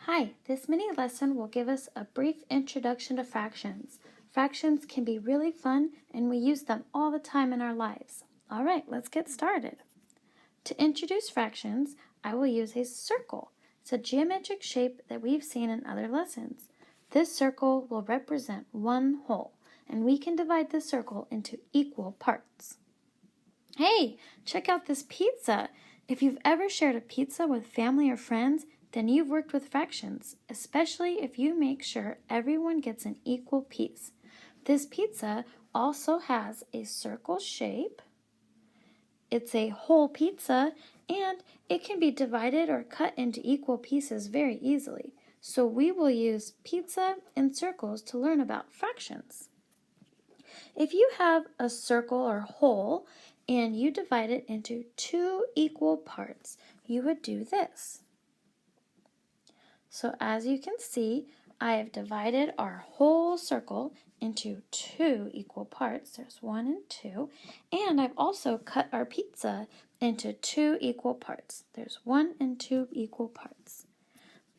Hi, this mini lesson will give us a brief introduction to fractions. Fractions can be really fun and we use them all the time in our lives. All right, let's get started. To introduce fractions, I will use a circle. It's a geometric shape that we've seen in other lessons. This circle will represent one whole, and we can divide the circle into equal parts. Hey, check out this pizza. If you've ever shared a pizza with family or friends, then you've worked with fractions, especially if you make sure everyone gets an equal piece. This pizza also has a circle shape. It's a whole pizza, and it can be divided or cut into equal pieces very easily. So we will use pizza and circles to learn about fractions. If you have a circle or whole and you divide it into two equal parts, you would do this. So as you can see, I have divided our whole circle into two equal parts. There's 1 and 2. And I've also cut our pizza into two equal parts. There's 1 and 2 equal parts.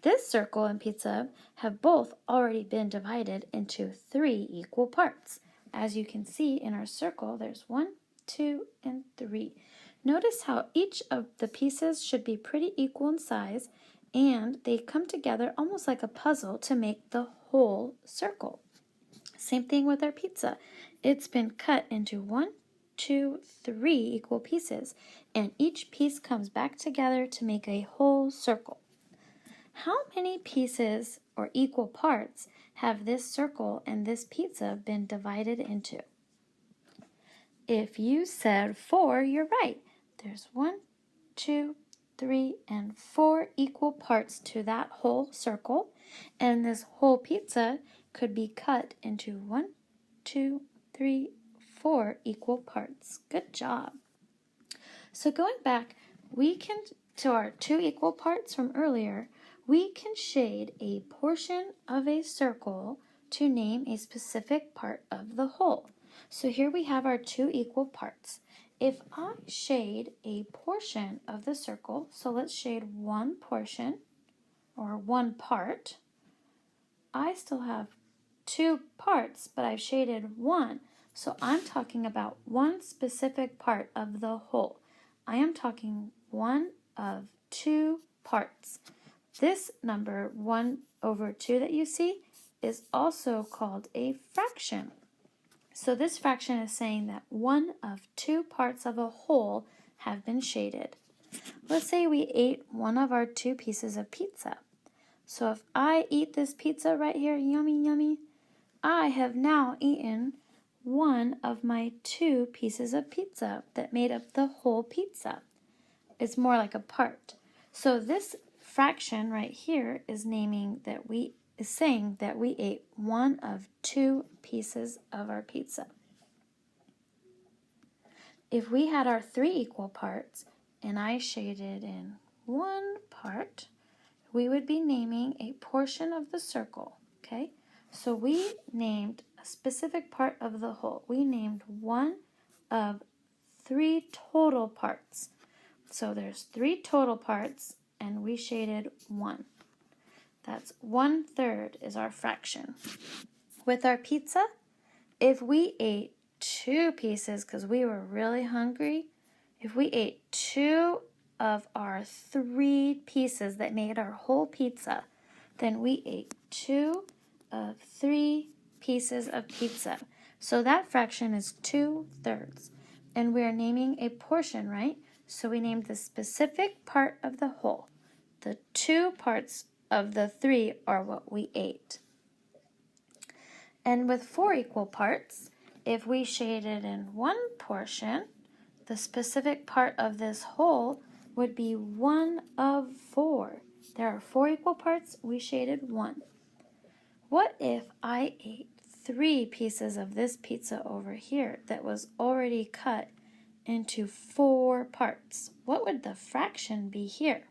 This circle and pizza have both already been divided into 3 equal parts. As you can see in our circle, there's 1, 2, and 3. Notice how each of the pieces should be pretty equal in size, and they come together almost like a puzzle to make the whole circle. Same thing with our pizza. It's been cut into 1, 2, 3 equal pieces, and each piece comes back together to make a whole circle. How many pieces or equal parts have this circle and this pizza been divided into? If you said 4, you're right. There's 1, 2, 3, and 4 equal parts to that whole circle, and this whole pizza could be cut into 1, 2, 3, 4 equal parts. Good job. So going back, to our 2 equal parts from earlier, we can shade a portion of a circle to name a specific part of the whole. So here we have our 2 equal parts. If I shade a portion of the circle, so let's shade one portion or one part, I still have 2 parts, but I've shaded one. So I'm talking about one specific part of the whole. I am talking one of 2 parts. This number 1/2 that you see is also called a fraction. So this fraction is saying that one of 2 parts of a whole have been shaded. Let's say we ate one of our 2 pieces of pizza. So if I eat this pizza right here, yummy, yummy, I have now eaten one of my 2 pieces of pizza that made up the whole pizza. It's more like a part. So this fraction right here is saying that we ate one of 2 pieces of our pizza. If we had our 3 equal parts and I shaded in one part, we would be naming a portion of the circle, okay? So we named a specific part of the whole. We named one of 3 total parts. So there's 3 total parts and we shaded 1. That's 1/3 is our fraction. With our pizza, if we ate 2 pieces because we were really hungry, if we ate 2 of our 3 pieces that made our whole pizza, then we ate 2 of 3 pieces of pizza. So that fraction is 2/3. And we're naming a portion, right? So we named the specific part of the whole. The 2 parts of the 3 are what we ate. And with 4 equal parts, if we shaded in one portion, the specific part of this whole would be 1/4. There are 4 equal parts, we shaded 1. What if I ate 3 pieces of this pizza over here that was already cut into 4 parts? What would the fraction be here?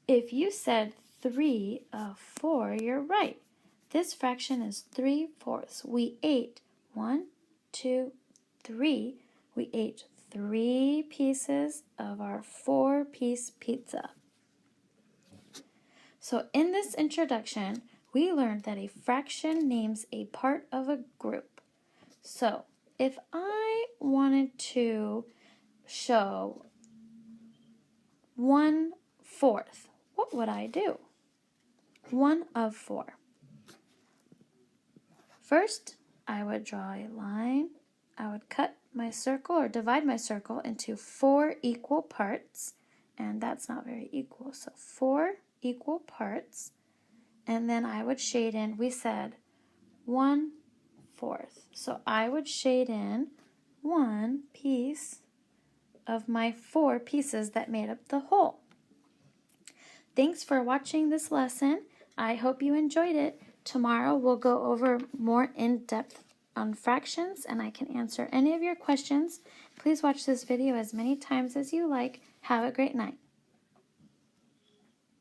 If you said 3/4, you're right. This fraction is 3/4. We ate 1, 2, 3. We ate 3 pieces of our 4-piece pizza. So in this introduction, we learned that a fraction names a part of a group. So if I wanted to show 1/4, what would I do? 1/4. First, I would draw a line. I would cut my circle or divide my circle into 4 equal parts, and that's not very equal, so 4 equal parts, and then I would shade in, we said 1/4. So I would shade in one piece of my 4 pieces that made up the whole. Thanks for watching this lesson. I hope you enjoyed it. Tomorrow we'll go over more in-depth on fractions, and I can answer any of your questions. Please watch this video as many times as you like. Have a great night.